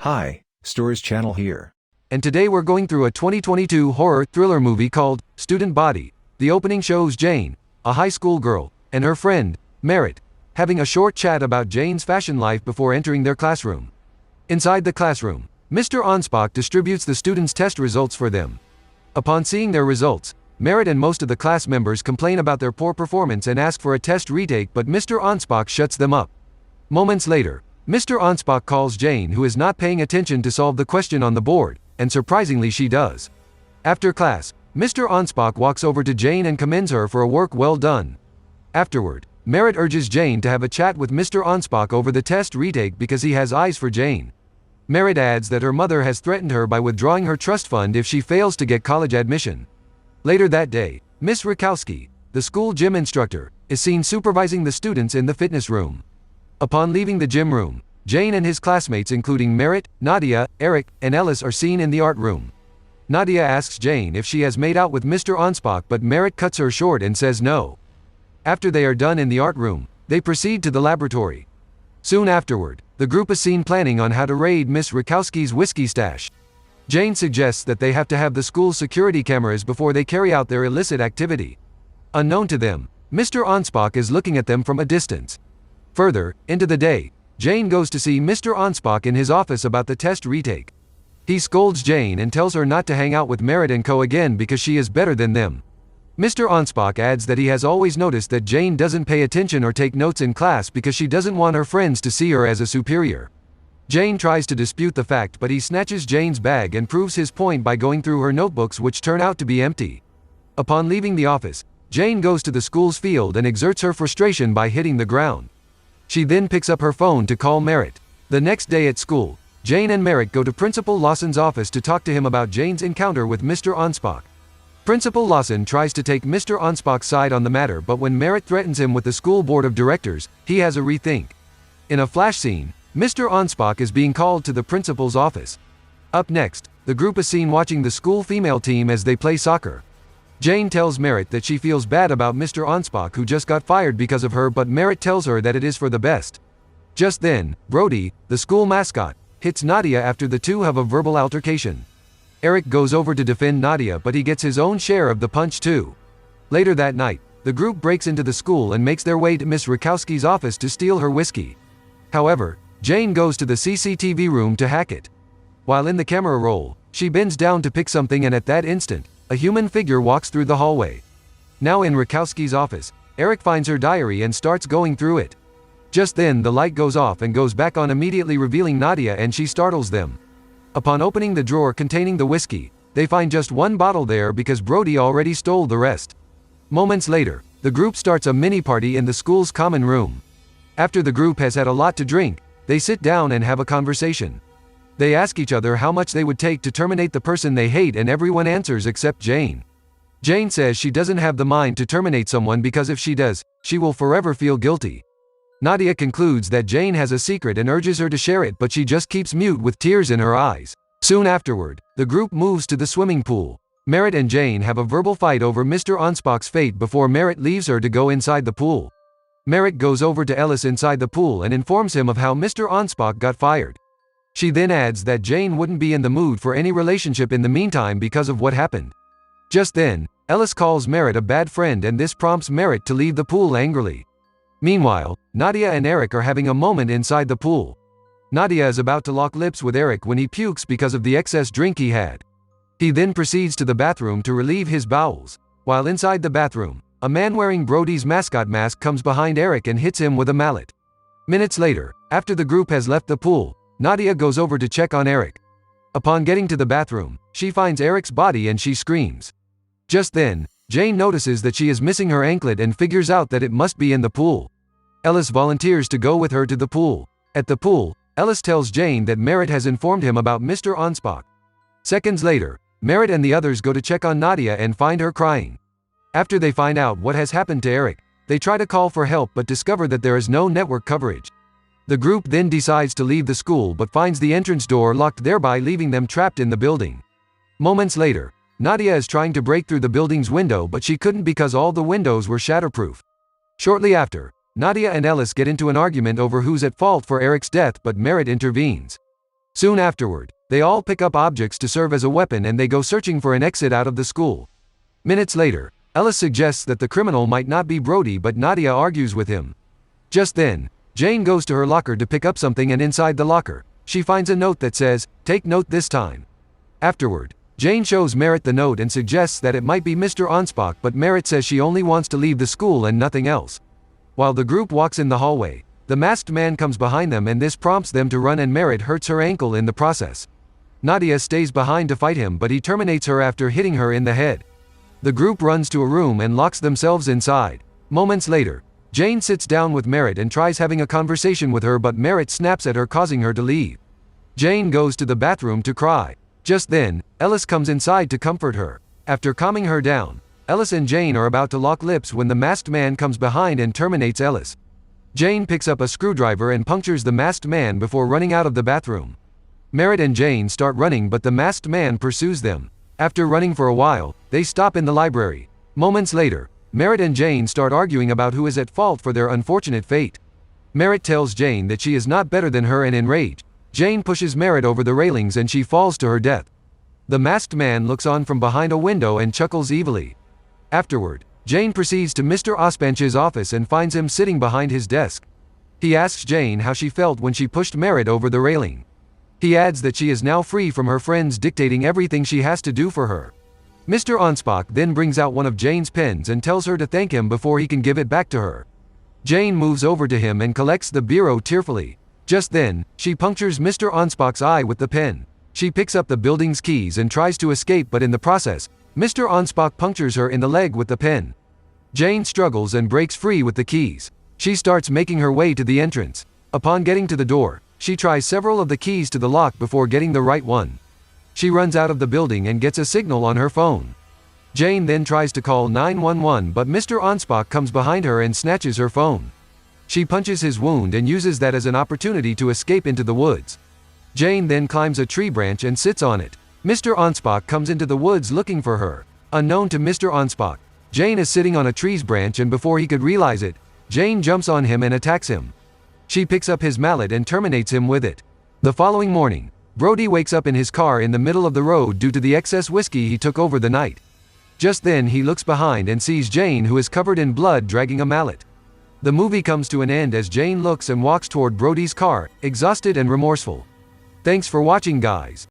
Hi, Stories Channel here. And today we're going through a 2022 horror thriller movie called Student Body. The opening shows Jane, a high school girl, and her friend, Merritt, having a short chat about Jane's fashion life before entering their classroom. Inside the classroom, Mr. Onspach distributes the students' test results for them. Upon seeing their results, Merritt and most of the class members complain about their poor performance and ask for a test retake, but Mr. Onspach shuts them up. Moments later, Mr. Onspach calls Jane, who is not paying attention, to solve the question on the board, and surprisingly she does. After class, Mr. Onspach walks over to Jane and commends her for a work well done. Afterward, Merritt urges Jane to have a chat with Mr. Onspach over the test retake because he has eyes for Jane. Merritt adds that her mother has threatened her by withdrawing her trust fund if she fails to get college admission. Later that day, Miss Rakowski, the school gym instructor, is seen supervising the students in the fitness room. Upon leaving the gym room, Jane and his classmates including Merritt, Nadia, Eric, and Ellis are seen in the art room. Nadia asks Jane if she has made out with Mr. Onspach, but Merritt cuts her short and says no. After they are done in the art room, they proceed to the laboratory. Soon afterward, the group is seen planning on how to raid Miss Rakowski's whiskey stash. Jane suggests that they have to have the school's security cameras before they carry out their illicit activity. Unknown to them, Mr. Onspach is looking at them from a distance. Further into the day, Jane goes to see Mr. Onspach in his office about the test retake. He scolds Jane and tells her not to hang out with Merritt and co. again because she is better than them. Mr. Onspach adds that he has always noticed that Jane doesn't pay attention or take notes in class because she doesn't want her friends to see her as a superior. Jane tries to dispute the fact, but he snatches Jane's bag and proves his point by going through her notebooks, which turn out to be empty. Upon leaving the office, Jane goes to the school's field and exerts her frustration by hitting the ground. She then picks up her phone to call Merritt. The next day at school, Jane and Merritt go to Principal Lawson's office to talk to him about Jane's encounter with Mr. Onspach. Principal Lawson tries to take Mr. Onspach's side on the matter, but when Merritt threatens him with the school board of directors, he has a rethink. In a flash scene, Mr. Onspach is being called to the principal's office. Up next, the group is seen watching the school female team as they play soccer. Jane tells Merritt that she feels bad about Mr. Onspach, who just got fired because of her, but Merritt tells her that it is for the best. Just then, Brody, the school mascot, hits Nadia after the two have a verbal altercation. Eric goes over to defend Nadia, but he gets his own share of the punch too. Later that night, the group breaks into the school and makes their way to Miss Rakowski's office to steal her whiskey. However, Jane goes to the CCTV room to hack it. While in the camera roll, she bends down to pick something, and at that instant, a human figure walks through the hallway. Now in Rakowski's office, Eric finds her diary and starts going through it. Just then the light goes off and goes back on, immediately revealing Nadia, and she startles them. Upon opening the drawer containing the whiskey, they find just one bottle there because Brody already stole the rest. Moments later, the group starts a mini-party in the school's common room. After the group has had a lot to drink, they sit down and have a conversation. They ask each other how much they would take to terminate the person they hate, and everyone answers except Jane. Jane says she doesn't have the mind to terminate someone because if she does, she will forever feel guilty. Nadia concludes that Jane has a secret and urges her to share it, but she just keeps mute with tears in her eyes. Soon afterward, the group moves to the swimming pool. Merritt and Jane have a verbal fight over Mr. Onspach's fate before Merritt leaves her to go inside the pool. Merritt goes over to Ellis inside the pool and informs him of how Mr. Onspach got fired. She then adds that Jane wouldn't be in the mood for any relationship in the meantime because of what happened. Just then, Ellis calls Merritt a bad friend, and this prompts Merritt to leave the pool angrily. Meanwhile, Nadia and Eric are having a moment inside the pool. Nadia is about to lock lips with Eric when he pukes because of the excess drink he had. He then proceeds to the bathroom to relieve his bowels. While inside the bathroom, a man wearing Brody's mascot mask comes behind Eric and hits him with a mallet. Minutes later, after the group has left the pool, Nadia goes over to check on Eric. Upon getting to the bathroom, she finds Eric's body and she screams. Just then, Jane notices that she is missing her anklet and figures out that it must be in the pool. Ellis volunteers to go with her to the pool. At the pool, Ellis tells Jane that Merritt has informed him about Mr. Onspach. Seconds later, Merritt and the others go to check on Nadia and find her crying. After they find out what has happened to Eric, they try to call for help but discover that there is no network coverage. The group then decides to leave the school but finds the entrance door locked, thereby leaving them trapped in the building. Moments later, Nadia is trying to break through the building's window, but she couldn't because all the windows were shatterproof. Shortly after, Nadia and Ellis get into an argument over who's at fault for Eric's death, but Merritt intervenes. Soon afterward, they all pick up objects to serve as a weapon and they go searching for an exit out of the school. Minutes later, Ellis suggests that the criminal might not be Brody, but Nadia argues with him. Just then, Jane goes to her locker to pick up something, and inside the locker, she finds a note that says, "Take note this time." Afterward, Jane shows Merritt the note and suggests that it might be Mr. Onspach, but Merritt says she only wants to leave the school and nothing else. While the group walks in the hallway, the masked man comes behind them and this prompts them to run, and Merritt hurts her ankle in the process. Nadia stays behind to fight him, but he terminates her after hitting her in the head. The group runs to a room and locks themselves inside. Moments later, Jane sits down with Merritt and tries having a conversation with her, but Merritt snaps at her, causing her to leave. Jane goes to the bathroom to cry. Just then, Ellis comes inside to comfort her. After calming her down, Ellis and Jane are about to lock lips when the masked man comes behind and terminates Ellis. Jane picks up a screwdriver and punctures the masked man before running out of the bathroom. Merritt and Jane start running, but the masked man pursues them. After running for a while, they stop in the library. Moments later, Merritt and Jane start arguing about who is at fault for their unfortunate fate. Merritt tells Jane that she is not better than her, and in rage, Jane pushes Merritt over the railings and she falls to her death. The masked man looks on from behind a window and chuckles evilly. Afterward, Jane proceeds to Mr. Ospach's office and finds him sitting behind his desk. He asks Jane how she felt when she pushed Merritt over the railing. He adds that she is now free from her friends dictating everything she has to do for her. Mr. Onspach then brings out one of Jane's pens and tells her to thank him before he can give it back to her. Jane moves over to him and collects the bureau tearfully. Just then, she punctures Mr. Onspach's eye with the pen. She picks up the building's keys and tries to escape, but in the process, Mr. Onspach punctures her in the leg with the pen. Jane struggles and breaks free with the keys. She starts making her way to the entrance. Upon getting to the door, she tries several of the keys to the lock before getting the right one. She runs out of the building and gets a signal on her phone. Jane then tries to call 911, but Mr. Onspach comes behind her and snatches her phone. She punches his wound and uses that as an opportunity to escape into the woods. Jane then climbs a tree branch and sits on it. Mr. Onspach comes into the woods looking for her. Unknown to Mr. Onspach, Jane is sitting on a tree's branch, and before he could realize it, Jane jumps on him and attacks him. She picks up his mallet and terminates him with it. The following morning, Brody wakes up in his car in the middle of the road due to the excess whiskey he took over the night. Just then he looks behind and sees Jane, who is covered in blood, dragging a mallet. The movie comes to an end as Jane looks and walks toward Brody's car, exhausted and remorseful. Thanks for watching, guys.